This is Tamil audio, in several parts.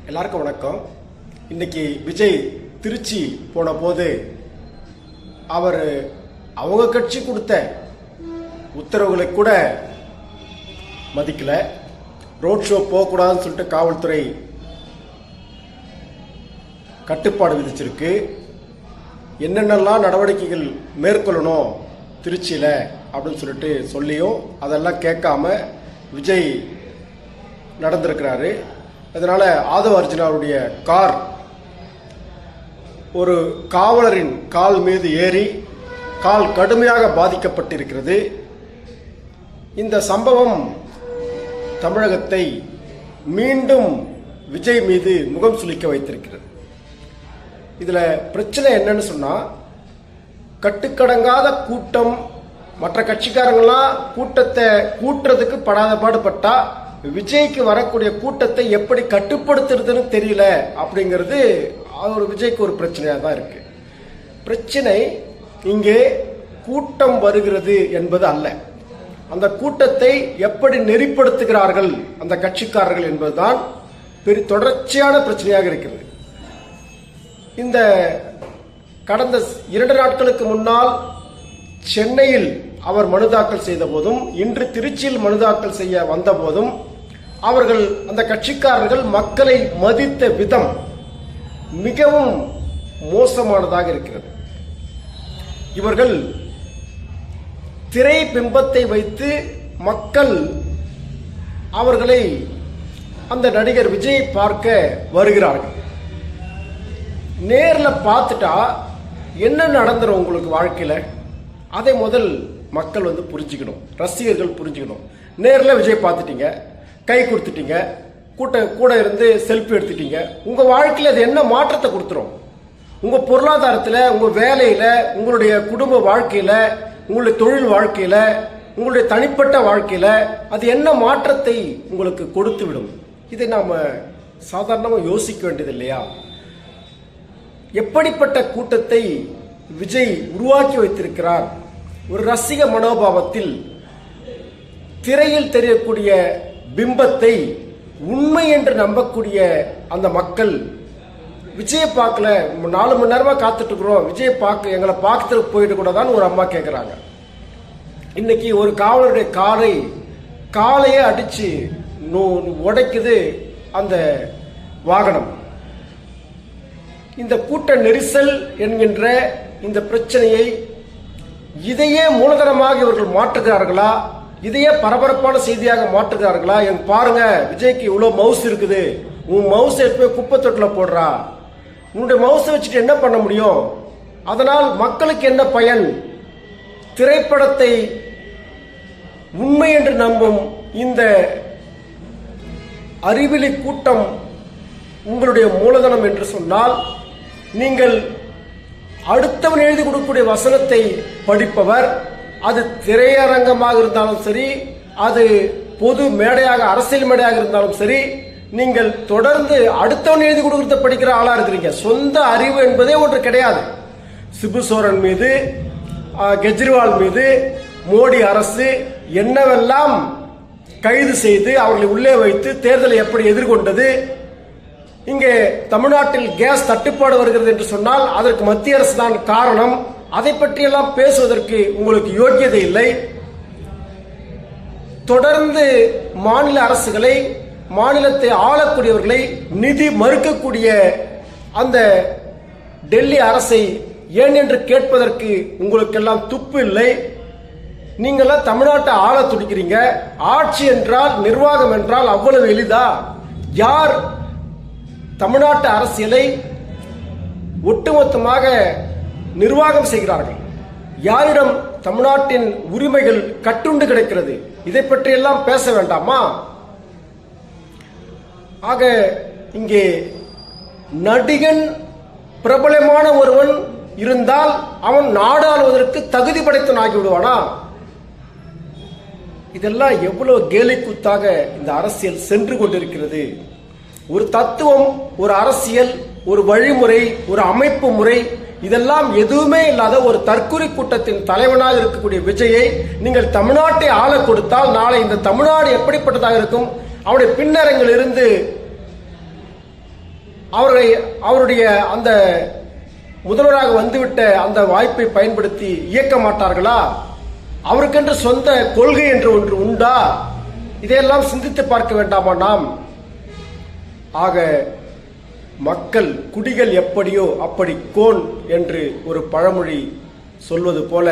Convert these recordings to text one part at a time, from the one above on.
எல்லாருக்கும் வணக்கம். இன்னைக்கு விஜய் திருச்சி போன போது அவங்க கட்சி கொடுத்த உத்தரவுகளை கூட மதிக்கல. ரோட் ஷோ போகக்கூடாதுன்னு சொல்லிட்டு காவல்துறை கட்டுப்பாடு விதிச்சிருக்கு. என்னென்னலாம் நடவடிக்கைகள் மேற்கொள்ளணும் திருச்சியில் அப்படின்னு சொல்லிட்டு சொல்லியும் அதெல்லாம் கேட்காம விஜய் நடந்திருக்கிறாரு. அதனால ஆதவ அர்ஜுனாவுடைய கார் ஒரு காவலரின் கால் மீது ஏறி கால் கடுமையாக பாதிக்கப்பட்டிருக்கிறது. இந்த சம்பவம் தமிழகத்தை மீண்டும் விஜய் மீது முகம் சுளிக்க வைத்திருக்கிறது. இதுல பிரச்சனை என்னன்னு சொன்னா, கட்டுக்கடங்காத கூட்டம், மற்ற கட்சிக்காரங்களாம் கூட்டத்தை கூட்டுறதுக்கு படாத பாடுபட்டா விஜய்க்கு வரக்கூடிய கூட்டத்தை எப்படி கட்டுப்படுத்துறதுன்னு தெரியல அப்படிங்கிறது ஒரு விஜய்க்கு ஒரு பிரச்சனையா தான் இருக்கு. பிரச்சனை இங்கே கூட்டம் வருகிறது என்பது அல்ல, அந்த கூட்டத்தை எப்படி நெறிப்படுத்துகிறார்கள் அந்த கட்சிக்காரர்கள் என்பதுதான் பெரிய தொடர்ச்சியான பிரச்சனையாக இருக்கிறது. இந்த கடந்த 2 நாட்களுக்கு முன்னால் சென்னையில் அவர் மனு தாக்கல் செய்த போதும், இன்று திருச்சியில் மனு தாக்கல் செய்ய வந்த போதும் அவர்கள் அந்த கட்சிக்காரர்கள் மக்களை மதித்த விதம் மிகவும் மோசமானதாக இருக்கிறது. இவர்கள் திரை பிம்பத்தை வைத்து மக்கள் அவர்களை அந்த நடிகர் விஜய் பார்க்க வருகிறார்கள். நேர்ல பார்த்துட்டா என்ன நடந்துரும் உங்களுக்கு வாழ்க்கையில, அதை முதல் மக்கள் புரிஞ்சுக்கணும், ரசிகர்கள் புரிஞ்சுக்கணும். நேர்ல விஜய் பார்த்துட்டீங்க, கை கொடுத்துட்டீங்க, கூட இருந்து செல்ஃபி எடுத்துட்டீங்க, உங்க வாழ்க்கையில அது என்ன மாற்றத்தை கொடுத்துரும்? உங்க பொருளாதாரத்தில், உங்க வேலையில, உங்களுடைய குடும்ப வாழ்க்கையில, உங்களுடைய தொழில் வாழ்க்கையில, உங்களுடைய தனிப்பட்ட வாழ்க்கையில அது என்ன மாற்றத்தை உங்களுக்கு கொடுத்து விடும்? இதை நாம சாதாரணமாக யோசிக்க வேண்டியது இல்லையா? எப்படிப்பட்ட கூட்டத்தை விஜய் உருவாக்கி வைத்திருக்கிறார். ஒரு ரசிக மனோபாவத்தில் திரையில் தெரியக்கூடிய பிம்பத்தை உண்மை என்று நம்பக்கூடிய அந்த மக்கள் விஜயை பார்க்கல, 4 மணி நேரமா காத்துட்டு இருக்கிறோம், விஜயை பார்க்க எங்களை பார்க்கறதுக்கு போயிட்டு கூட தான் ஒரு அம்மா கேட்கிறாங்க. இன்னைக்கு ஒரு காவலருடைய காலையே அடிச்சு உடைக்குது அந்த வாகனம். இந்த கூட்ட நெரிசல் என்கின்ற இந்த பிரச்சனையை இதையே மூலதனமாக இவர்கள் மாற்றுகிறார்களா, இதையே பரபரப்பான செய்தியாக மாற்றுகிறார்களா? பாருங்க, விஜய்க்கு இவ்வளவு மவுஸ் இருக்குது, உன் மவுஸ் எடுத்து குப்பை தொட்டில போடுறா, உன்னுடைய மவுஸை வச்சுட்டு என்ன பண்ண முடியும்? அதனால் மக்களுக்கு என்ன பயன்? திரைப்படத்தை உண்மை என்று நம்பும் இந்த அறிவிலி கூட்டம் உங்களுடைய மூலதனம் என்று சொன்னால், நீங்கள் அடுத்தவன் எழுதி கொடுக்கக்கூடிய வசனத்தை படிப்பவர், அது திரையரங்கமாக இருந்தாலும் சரி, அது பொது மேடையாக அரசியல் மேடையாக இருந்தாலும் சரி, நீங்கள் தொடர்ந்து அடுத்தவன் எழுதி கொடுக்கறத படிக்கிற ஆளா இருக்கிறீங்க. சொந்த அறிவு என்பதே ஒன்று கிடையாது. சிபு சோரன் மீது, கெஜ்ரிவால் மீது மோடி அரசு என்னவெல்லாம் கைது செய்து அவர்களை உள்ளே வைத்து தேர்தலை எப்படி எதிர்கொண்டது, இங்கே தமிழ்நாட்டில் கேஸ் தட்டுப்பாடு வருகிறது என்று சொன்னால் அதற்கு மத்திய அரசு தான் காரணம், அதை பற்றியெல்லாம் பேசுவதற்கு உங்களுக்கு யோக்கியதை இல்லை. தொடர்ந்து மாநில அரசுகளை, மாநிலத்தை ஆளக்கூடியவர்களை நிதி மறுக்கக்கூடிய அந்த டெல்லி அரசை ஏன் என்று கேட்பதற்கு உங்களுக்கெல்லாம் துப்பு இல்லை. நீங்களாம் தமிழ்நாட்டை ஆள துடிக்கிறீங்க. ஆட்சி என்றால், நிர்வாகம் என்றால் அவ்வளவு எளிதா? யார் தமிழ்நாட்டு அரசியலை ஒட்டுமொத்தமாக நிர்வாகம் செய்கிறார்கள்? யாரிடம் தமிழ்நாட்டின் உரிமைகள் கட்டுண்டு கிடக்கிறது? இதை பற்றியெல்லாம் பேச வேண்டாமா? ஆக இங்கே நடிகன் பிரபலமான ஒருவன் இருந்தால் அவன் நாடாளுவதற்கு தகுதி படைத்தவன் ஆகிவிடுவானா? இதெல்லாம் எவ்வளவு கேலிக்கூத்தாக இந்த அரசியல் சென்று கொண்டிருக்கிறது. ஒரு தத்துவம், ஒரு அரசியல், ஒரு வழிமுறை, ஒரு அமைப்பு முறை, இதெல்லாம் எதுவுமே இல்லாத ஒரு தற்குறி கூட்டத்தின் தலைவனாக இருக்கக்கூடிய விஜயை நீங்கள் தமிழ்நாட்டை ஆள கொடுத்தால் நாளை இந்த தமிழ்நாடு எப்படிப்பட்டதாக இருக்கும்? அவருடைய பின்னரங்கில் இருந்து அவருடைய அந்த முதல்வராக வந்துவிட்ட அந்த வாய்ப்பை பயன்படுத்தி இயக்க மாட்டார்களா? அவருக்கென்று சொந்த கொள்கை என்று ஒன்று உண்டா? இதையெல்லாம் சிந்தித்து பார்க்க வேண்டாமா நாம்? ஆக மக்கள் குடிகள் எப்படியோ அப்படி கோன் என்று ஒரு பழமொழி சொல்வது போல,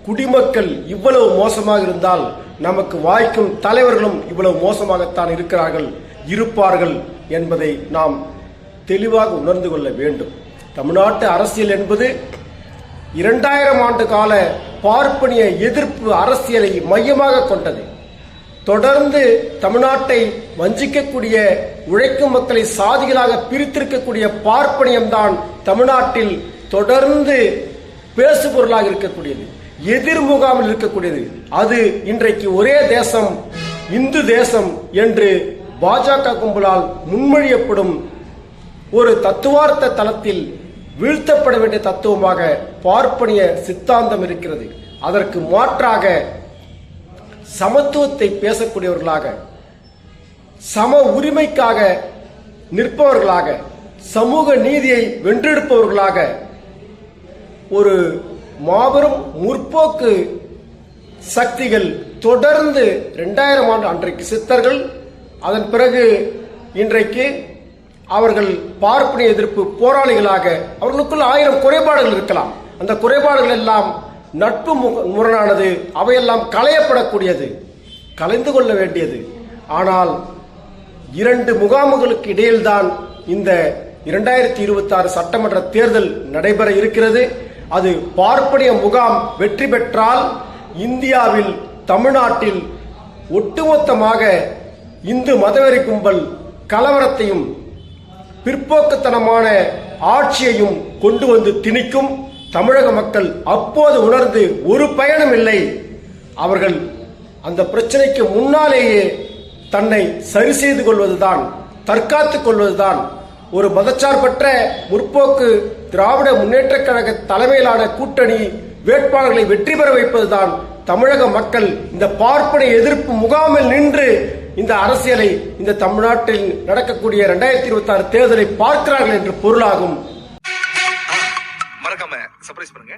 குடிமக்கள் இவ்வளவு மோசமாக இருந்தால் நமக்கு வாய்க்கும் தலைவர்களும் இவ்வளவு மோசமாகத்தான் இருக்கிறார்கள், இருப்பார்கள் என்பதை நாம் தெளிவாக உணர்ந்து கொள்ள வேண்டும். தமிழ்நாட்டு அரசியல் என்பது 2000 ஆண்டு கால பார்ப்பனிய எதிர்ப்பு அரசியலை மையமாக கொண்டது. தொடர்ந்து தமிழ்நாட்டை வஞ்சிக்கக்கூடிய, உழைக்கும் மக்களை சாதிகளாக பிரித்திருக்கக்கூடிய பார்ப்பனியம்தான் தமிழ்நாட்டில் தொடர்ந்து பேசுபொருளாக இருக்கக்கூடியது, எதிர்முகாமில் இருக்கக்கூடியது. அது இன்றைக்கு ஒரே தேசம், இந்து தேசம் என்று பாஜக கும்பலால் முன்மொழியப்படும் ஒரு தத்துவார்த்த தளத்தில் வீழ்த்தப்பட வேண்டிய தத்துவமாக பார்ப்பனிய சித்தாந்தம் இருக்கிறது. அதற்கு மாற்றாக சமத்துவத்தை பேசக்கூடியவர்களாக, சம உரிமைக்காக நிற்பவர்களாக, சமூக நீதியை வென்றெடுப்பவர்களாக ஒரு மாபெரும் முற்போக்கு சக்திகள் தொடர்ந்து 2000 ஆண்டு, அன்றைக்கு சித்தர்கள், அதன் பிறகு இன்றைக்கு அவர்கள் பார்ப்பனிய எதிர்ப்பு போராளிகளாக, அவர்களுக்குள் 1000 குறைபாடுகள் இருக்கலாம். அந்த குறைபாடுகள் எல்லாம் நட்பு முரணானது, அவையெல்லாம் களையப்படக்கூடியது, கலைந்து கொள்ள வேண்டியது. ஆனால் 2 முகாம்களுக்கு இடையில்தான் இந்த 2026 சட்டமன்ற தேர்தல் நடைபெற இருக்கிறது. அது பார்ப்பனிய முகாம் வெற்றி பெற்றால் இந்தியாவில், தமிழ்நாட்டில் ஒட்டுமொத்தமாக இந்து மதவெறி கும்பல் கலவரத்தையும் பிற்போக்குத்தனமான ஆட்சியையும் கொண்டு வந்து திணிக்கும். தமிழக மக்கள் அப்போது உணர்ந்து ஒரு பயனும் இல்லை, அவர்கள் அந்த பிரச்சனைக்கு முன்னாலேயே தன்னை சரி செய்து கொள்வதுதான், தற்காத்துக் கொள்வதுதான், ஒரு மதச்சார்பற்ற முற்போக்கு திராவிட முன்னேற்ற கழக தலைமையிலான கூட்டணி வேட்பாளர்களை வெற்றி பெற வைப்பதுதான் தமிழக மக்கள் இந்த பார்ப்பனிய எதிர்ப்பு முகாமில் நின்று இந்த அரசியலை, இந்த தமிழ்நாட்டில் நடக்கக்கூடிய 2026 தேர்தலை பார்க்கிறார்கள் என்று பொருளாகும். மறக்காம சர்ப்ரைஸ் பண்ணுங்க.